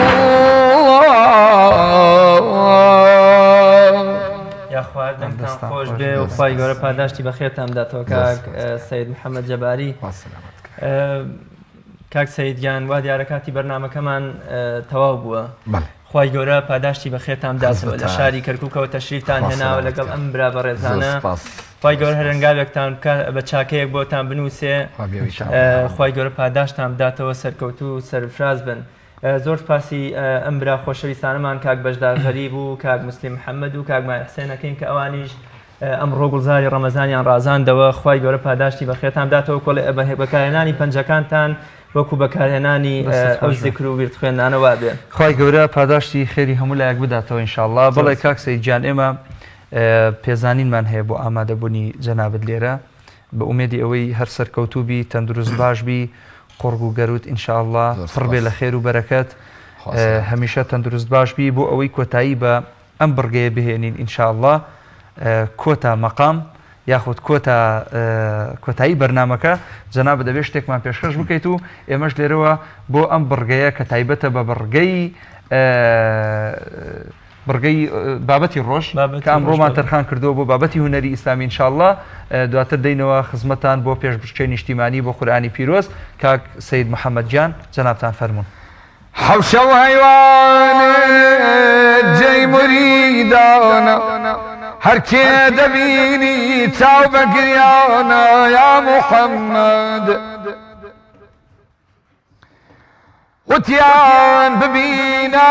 يا خواردنتان خوش بێ و خی گەورە پاداشتی بە خێرتان بداتەوە کاک سەید محەممەد جەباری کاک سەیدگیان وا دیارە کاتی بەرنامەکەمان تەواو بووە خی گەورە پاداشتی بە خێرتان بداتەوە لە شاری کەرکووکەوە تەشریفتان هێناوە لەگەڵ ئەم برا بە ڕێزانە خی گەورە هەرنگاوێکتان بە چاکەیەک بۆتان بنووسێ خی گەورە پاداشتان بداتەوە سەرکەوتو و سەرفراز بن. زۆر سپاسی ئەم برا خۆشەویستانەمان کاک بەشدار غەریب و کاک مسلیم محەممەد و کاک مای حسێنەکەین کە ئەوانیش ئەمڕۆ گوڵزاری ڕەمەزانیان ڕازاندەوە. خی گەورە پاداشتی بەخێتان بداتەوە کۆڵێ بەکارهێنانی پەنجەکانتان وەکو بەکارهێنانی ئەو ذکر و ویرد خوێندانەوە بێ. خی گەورە پاداشتی خێری هەموو لایەک بداتەوە ئینشاءڵڵا. بەڵێ کاک سەیدجان ئێمە پێزانینمان هەیە بۆ ئامادەبوونی جەنابەت لێرە بە ئومێدی ئەوەی هەر سەرکەوتوبی تەندروست باشبی قڕگ و گەروت ئینشاءڵڵا پڕ بێ لە خێر و بەرەکەت هەمیشە تەندروست باشبی بۆ ئەوەی کۆتایی بە ئەم بڕگەیە بهێنین ئینشاءڵڵا کۆتا مەقام یاخود کۆتایی بەرنامەکە جەنابە دەبێت شتێکمان پێشکەش بکەیت و ئێمەش لێرەوە بۆ ئەم بڕگەیە کە تایبەتە بە بڕگەی بابەتی ڕۆژ کە ئەمڕۆمان تەرخان کردەوە بۆ بابەتی هونەری ئیسلامی ئینشاءڵڵا دواتر دەینەوە خزمەتان بۆ پێشبڕکێی نیشتیمانی بۆ قورئانی پیرۆز. کاک سەید محەممەد گیان جەنابتان فەرموون. حەوشە و هەیوانێ جێی موریدانە هەر کێ دەبینی چاو بە گریانە یا محەممەد وتیان ببینە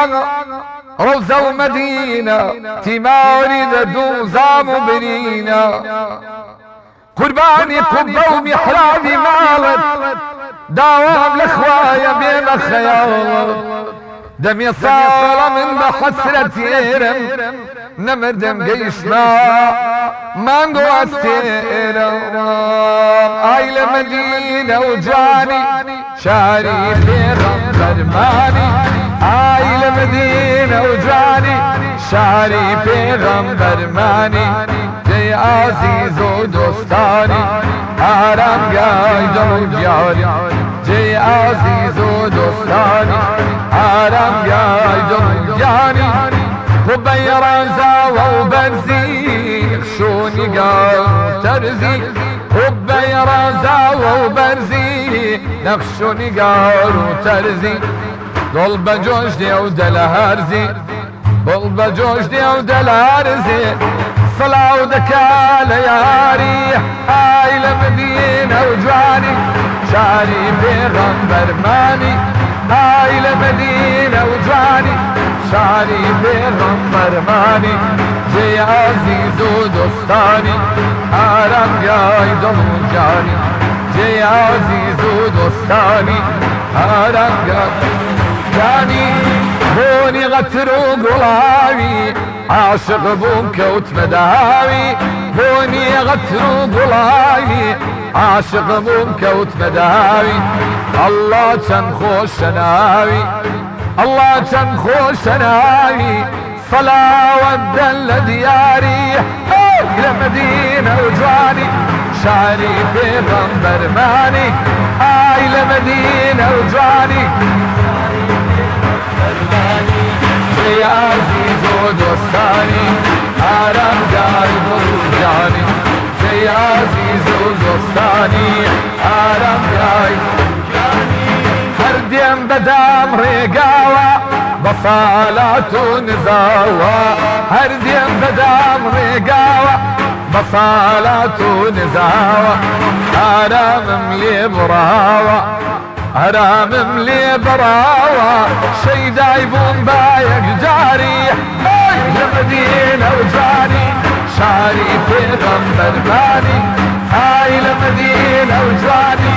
ڕەوزە و مەدینە تیماری دەدوو زام و برینە قوربانی قوبە و میحرابی ماڵت داوام لە خوایە بێمە خەیاڵت دەمی ساڵە من بە حەسرەتێرم نەمردم گەیشتما مانگۆ ئەستێرە ئای لە مەدینە و جوانی شاری پێغەمبەرمانی ئای لە مەدینە و جوانی شاری پێغەمبەرمانی جێی عەزیز و دۆستانی ئارامگای دڵ و گیانی جێی عەزیز و دۆستانی ئارامگای دڵ و گیانی قوبەی ڕەزاوە و بەرزی خشوونیگار و تەرزی قوبەی ڕەزاوە و بەرزی نەخشوونیگار و تەرزی دڵ بە جۆش دێ و دەلە هەرزی دڵ بە جۆش دێ و دەلە هەرزی سڵاو دەکا لە یاری ئای لە مەدینە و جوانی شاری پێغەمبەرمانی ئای لە مەدینە و جوانی شاری پێغەمبەرمانی جێی عەزیز و دۆستانی ئارامگای دڵ و جانی جێی عەزیز و دۆستانی ئارامگای جانی بۆنی غەتر و گوڵاوی عاشق بووم کەوتمە داوی بۆنی غەتر و گوڵاوی عاشق بووم کەوتمە داوی ئەڵڵا چەند خۆشە ناوی ئەڵڵا چەند خۆشە ناوی سەلاوەتدەن لە دیاری لە مەدینە و جوانی شاری پێغەمبەرمانی ئای لە مەدینە و جوانی جێی عەزیز و دۆستانی ئارامگای دڵ و جانی جێی عەزیز و دۆستانی ئارامگای هەر دێم بەدام ڕێگاوە بە ساڵات و نزاوە هەر دێم بەدام ڕێگاوە بە ساڵات و نزاوە ئارامم لێ بڕاوە ئارامم لێ بڕاوە شەیدای بووم با یەکجاری لە مەدینە و جوانی شاری پێغەمبەرمانی ئای لە مەدینە و جوانی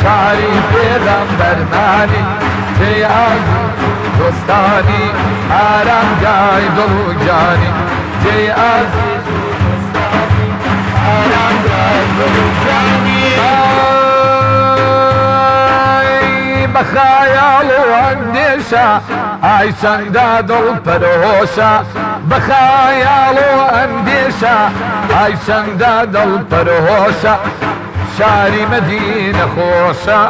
شاری پێغەمبەرمانی جێی عەزیز دۆستانی ئارامگای دڵ و جانی جێی عەزیز دۆستانی ئارامگای دڵ و جانی بەخایاڵ و ئەندێشە ئای چەندە دڵ پەرۆشە بەخایاڵ و ئەندێشە ئای چەندە دڵ پەرۆشە شاری مەدینە خۆشە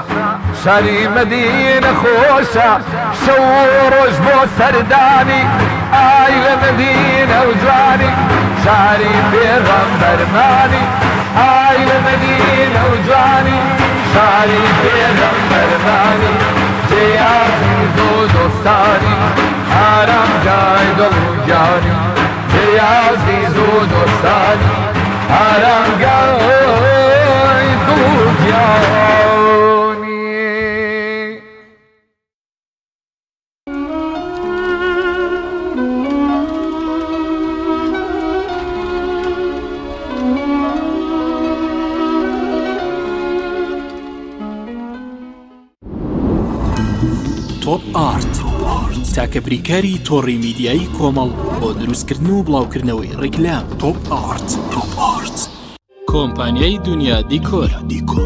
شاری مەدینە خۆشە شەو و ڕۆژ بۆ سەردانی ئای لە مەدینە و جوانی شاری پێغەمبەرمانی ئای لە مەدینە و جوانی شاری پێغەمبەرمانی جێی عەزیز و دۆستانی ئارامگای دڵ و گیانی جێی عەزیز و دۆستانی هرنگای دو جهانی. تۆپ ئارت تاکە بریکاری تۆڕی میدیایی کۆمەڵ بۆ دروستکردن و بڵاوکردنەوەی ڕیکلام. تۆپ ئارت کۆمپانیای دنیا دیکۆر.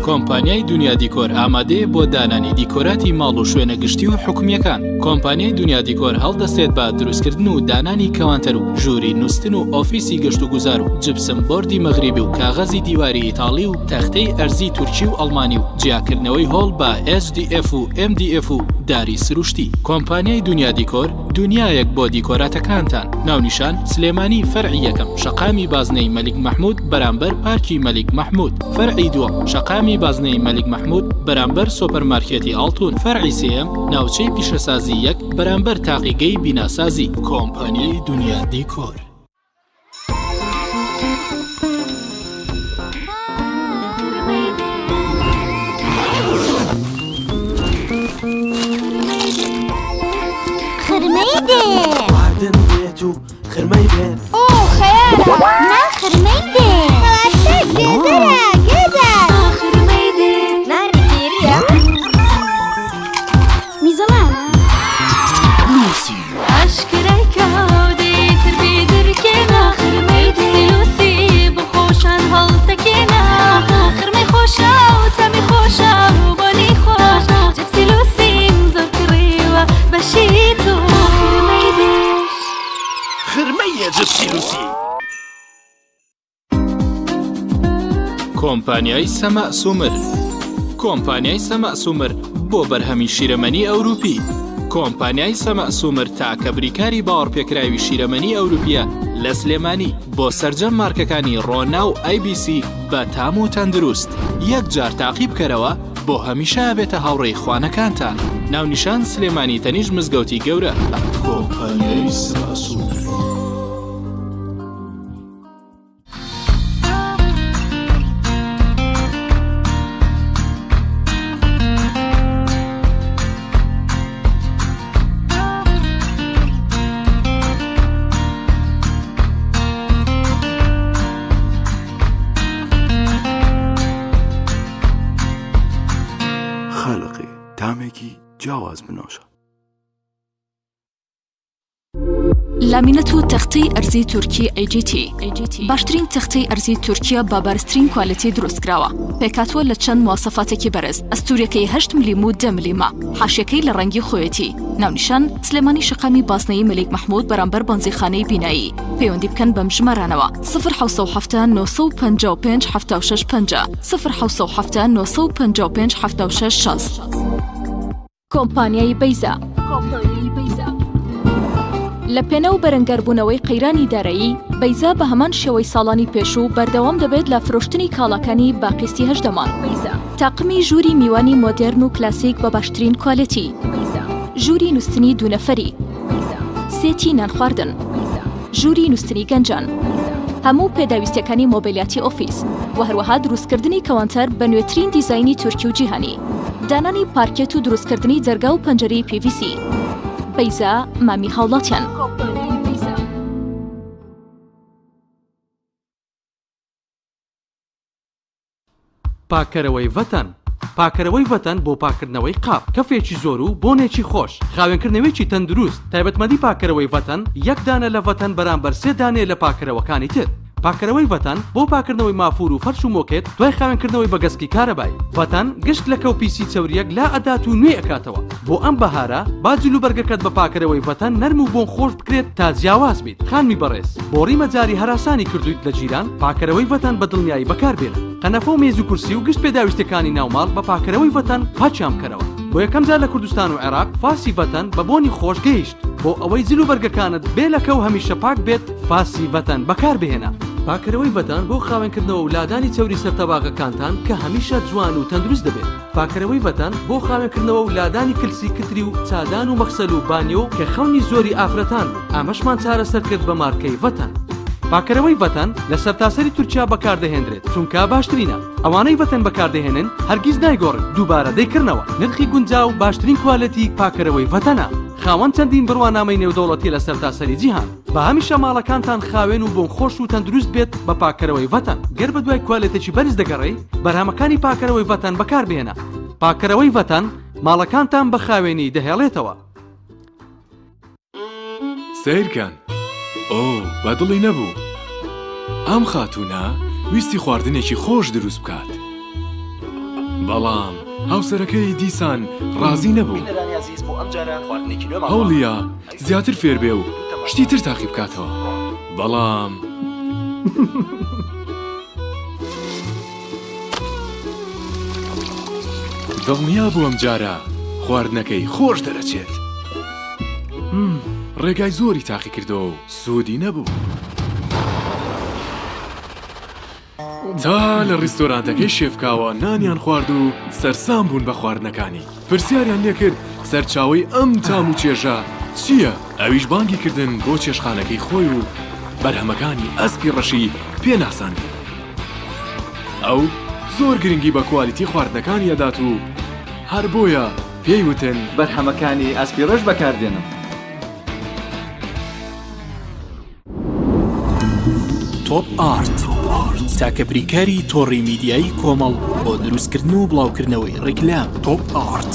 کۆمپانیای دنیا دیکۆر ئامادەیە بۆ دانانی دیکۆراتی ماڵ و شوێنە گشتی و حکومیەکان. کۆمپانیای دنیا دیکۆر هەڵدەستێت بە دروستکردن و دانانی کەوانتەر و ژووری نووسن و ئۆفیسی گەشت و گوزار و جبسم بۆردی مەغریبی و کاغەزی دیواری ئیتاڵی و تەختەی ئەرزی تورکی و ئەڵمانی و جیاکردنەوەی هۆڵ بە HDF و MDF و داری سروشتی. کۆمپانیای دنیا دیکۆر دنیایەک بۆ دیکۆراتەکانتان. ناونیشان سلێمانی فەرعی یەکەم شەقامی بازنەی مەلیک مەحموود بەرامبەر پارکی مەلیک مەحموود. فەرعی دووەم شەقامی بازنەی مەلیک مەحموود بەرامبەر سۆپەرمارکێتی ئاڵتون. فەرعی سێیەم ناوچەی پیشەسازی یەک بەرامبەر تاقیگەی بیناسازی. کۆمپانیای دنیا دیکۆر. خرمەی دێ واردن بێت و خرمەی بێت. خێرە نا خرمەی دێ گێدەرە گێدەر خرمەی دێ نانی گێریە میزەڵانە لوسی ئەشکرای کاودێ تربێ دەرکێنا خرمەی دێ لوسی بخۆشان هەڵتەکێنا خرمەی خۆشە و تەمی خۆشە و بۆنی خۆش جبسی لوسیم زۆر کڕێوە بەشی تۆ خرمەی دێ خرمەیە جبسی لوسی. کۆمپانیای سەمە سومر. کۆمپانیای سەمە سومر بۆ بەرهەمی شیرەمەنی ئەوروپی. کۆمپانیای سەمە سومر تاکە بریکاری باوەڕپێکراوی شیرەمەنی ئەوروپیە لە سلێمانی بۆ سەرجەم مارکەکانی ڕۆنا و IBC بە تام و تەندروست. یەکجار تاقی بکەرەوە بۆ هەمیشە بێتە هاوڕێی خوانەکانتان. ناونیشان سلێمانی تەنیژ مزگەوتی گەورە. کۆمپانیای سەمە سومر. خالقی تامێکی جیاواز بنۆشە. لامینەت و تەختەی ئەرزی تورکی AGT باشترین تەختەی ئەرزی تورکیا با بارزترین کوالیتی دروستکراوە. پێکاتوە لە چەند مواسەفاتێکی بەرز. ئەستوورەکەی 8 ملم و 10 ملیمە. حاشیەکەی لە ڕەنگی خۆیەتی. ناونیشان سلێمانی شەقامی بازنەی مەلیک مەحموود بەرامبەر بەنزیخانەی بینایی. پەیوەندی بکەن بەم ژمارانەوە 070 955 7650 070 955 7660. کۆمپانیای بەیزا. لە پێنە و بەرەنگەربوونەوەی قەیرانی دارایی بەیزا بە هەمان شێوەی ساڵانی پێشوو بەردەوام دەبێت لە فرۆشتنی کاڵەکانی باقیستی هەژدەمان. تاقمی ژووری میوانی مۆدێرن و کلاسیک بە باشترین کوالیتی. ژووری نووسنی دوونەفەری. سێتی نان خواردن. ژووری نووسنی گەنجان. هەموو پێداویستەکانی مۆبیلیاتی ئۆفیس و هەروەها دروستکردنی کەوانتەر بە نوێترین دیزاینی تورکی و جیهانی. دانانی پارکێت و دروستکردنی جەرگا و پەنجەرەی PVC. بەیزا مامی هاوڵاتیان. پاکەرەوەی ڤەتەن. پاکەرەوەی ڤەتەن بۆ پاکردنەوەی قاپ، کەفێکی زۆر و بۆنێکی خۆش، خاوێنکردنەوەیکی تەندروست. تایبەتمەدی پاکەرەوەی ڤەتەن یەک دانە لە ڤەتەن بەرامبەر 3 دانێ لە پاکەرەوەکانی تر. پاکەرەوەی ڤەتەن بۆ پاکردنەوەی مافور و فەرش و مۆکێت دوای خاوێنکردنەوەی بە گەسکی کارەبایی. ڤەتەن گشت لە کەوپیسی چەوریەک لا ئەدات و نوێ ئەکاتەوە. بۆ ئەم بەهارە با جلوبەرگەکەت بە پاکەرەوەی ڤەتەن نەرم و بۆن خۆش بکرێت تا جیاواز بیت. خانمی بەڕێز بۆ ڕیمەجاری هەراسانی کردویت لە جیران پاکەرەوەی ڤەتەن بە دڵنیایی بەکاربێنن. قەنەفە و مێز و کورسی و گشت پێداویستەکانی ناوماڵ بە پاکەرەوەی ڤەتەن پاچیان بکەرەوە. بۆ یەکەم جار لە کوردستان و عێراق فاسی ڤەتەن بە بۆنی خۆش گەیشت. بۆ ئەوەی جلوبەرگەکانت بێ لەکە و هەمیشە پاک بێت فاسی ڤەتەن بەکاربهێنە. پاکەرەوەی ڤەتەن بۆ خاوێنکردنەوە و لادانی چەوری سەرتەباغەکانتان کە هەمیشە جوان و تەندروست دەبێت. پاکەرەوەی ڤەتەن بۆ خاوێنکردنەوە و لادانی کلسی کتری و چادان و مەخسەل و بانیۆ کە خەونی زۆری ئافرەتان بوو. ئامەشمان چارەسەر کرد بە مارکەی ڤەتەن. پاکەرەوەی ڤەتەن لە سەرتاسەری تورکیا بەکاردەهێنرێت چونکە باشترینە. ئەوانەی ڤەتەن بەکاردەهێنن هەرگیز نایگۆڕن دووبارە دەیکردنەوە. نرخی گونجاو باشترین کوالەتی پاکەرەوەی ڤەتەنە. خاوەن چەندین بڕوانامەی نێودەوڵەتی لە سەرتاسەری جیهان. بە هەمیشە ماڵەکانتان خاوێن و بۆن خۆش و تەندروست بێت بە پاکەرەوەی ڤەتەن. گەر بە دوای کوالێتێکی بەرز دەگەڕێی بەرهەمەکانی پاکەرەوەی ڤەتەن بەکاربهێنە. پاکەرەوەی ڤەتەن ماڵەکانتان بە خاوێنی دەهێڵێتەوە. سیرکەن ئۆ بەدڵی نەبوو ئەم خاتوونە ویستی خواردنێکی خۆش دروست بکات بەڵام هاوسەرەکەی دیسان ڕازی نەبوو هەوڵیە زیاتر فێر بێ و شتی تر تاقی بکاتەوە بەڵام دڵنیا بوو ئەم جارە خواردنەکەی خۆش دەرەچێت ڕێگای زۆری تاقی کردەوە و سوودی نەبوو تا لە ڕیستۆرانتەکەی شێفکاوە نانیان خوارد و سەرسام بوون بە خواردنەکانی پرسیاریان لێ کرد سەرچاوی ئەم تام و چێژە چییە؟ ئەویش بانگی کردن بۆ چێشخانەکەی خۆی و بەرهەمەکانی ئەسپی ڕەشی پێناساندی ئەو زۆر گرنگی بە کوالیتی خواردنەکانی ئەدات و هەر بۆیە پێی وتن بەرهەمەکانی ئەسپی ڕەش بەکاردێنم تۆپ ئارت تاکە بریکاری تۆڕی میدیایی کۆمەڵ بۆ دروستکردن و بڵاوکردنەوەی ڕیکلام تۆپ ئارت